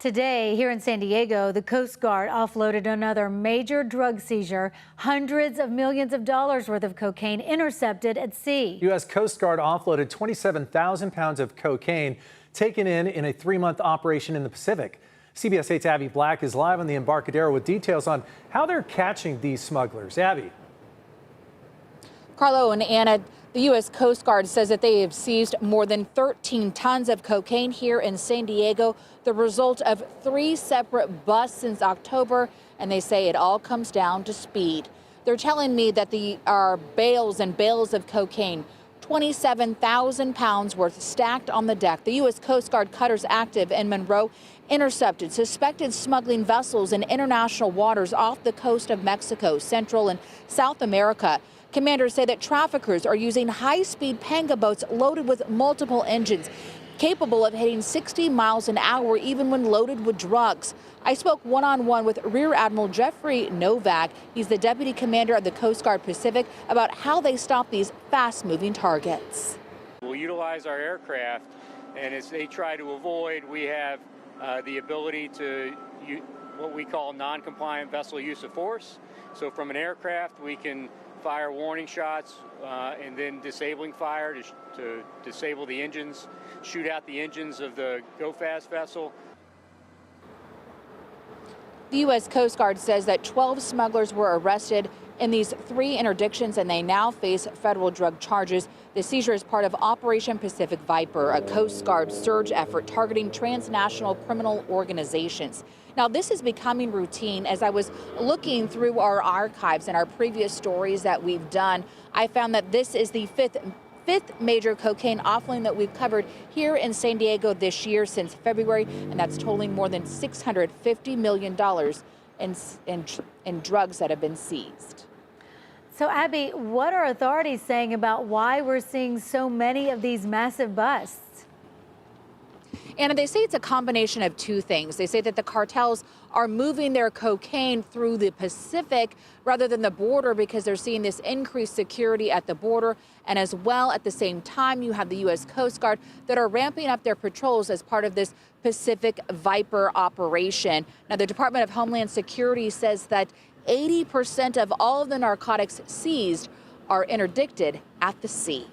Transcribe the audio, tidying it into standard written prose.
Today, here in San Diego, the Coast Guard offloaded another major drug seizure. Hundreds of millions of dollars worth of cocaine intercepted at sea. U.S. Coast Guard offloaded 27,000 pounds of cocaine taken in a 3-month operation in the Pacific. CBS 8's Abby Black is live on the Embarcadero with details on how they're catching these smugglers. Abby. Carlo and Anna, the U.S. Coast Guard says that they have seized more than 13 tons of cocaine here in San Diego, the result of 3 separate busts since October, and they say it all comes down to speed. They're telling me that there are bales and bales of cocaine, 27,000 pounds worth stacked on the deck. The U.S. Coast Guard cutters active in Monroe intercepted suspected smuggling vessels in international waters off the coast of Mexico, Central and South America. Commanders say that traffickers are using high-speed panga boats loaded with multiple engines, capable of hitting 60 miles an hour even when loaded with drugs. I spoke one-on-one with Rear Admiral Jeffrey Novak. He's the deputy commander of the Coast Guard Pacific, about how they stop these fast-moving targets. We'll utilize our aircraft, and as they try to avoid, we have the ability to use what we call non-compliant vessel use of force. So from an aircraft, we can fire warning shots and then disabling fire to disable the engines, shoot out the engines of the go-fast vessel. The U.S. Coast Guard says that 12 smugglers were arrested in these 3 interdictions, and they now face federal drug charges. The seizure is part of Operation Pacific Viper, a Coast Guard surge effort targeting transnational criminal organizations. Now, this is becoming routine. As I was looking through our archives and our previous stories that we've done, I found that this is the fifth major cocaine offloading that we've covered here in San Diego this year since February, and that's totaling more than $650 million in drugs that have been seized. So, Abby, what are authorities saying about why we're seeing so many of these massive busts? Anna, they say it's a combination of 2 things. They say that the cartels are moving their cocaine through the Pacific rather than the border because they're seeing this increased security at the border. And as well, at the same time, you have the U.S. Coast Guard that are ramping up their patrols as part of this Pacific Viper operation. Now, the Department of Homeland Security says that 80% of all of the narcotics seized are interdicted at the sea.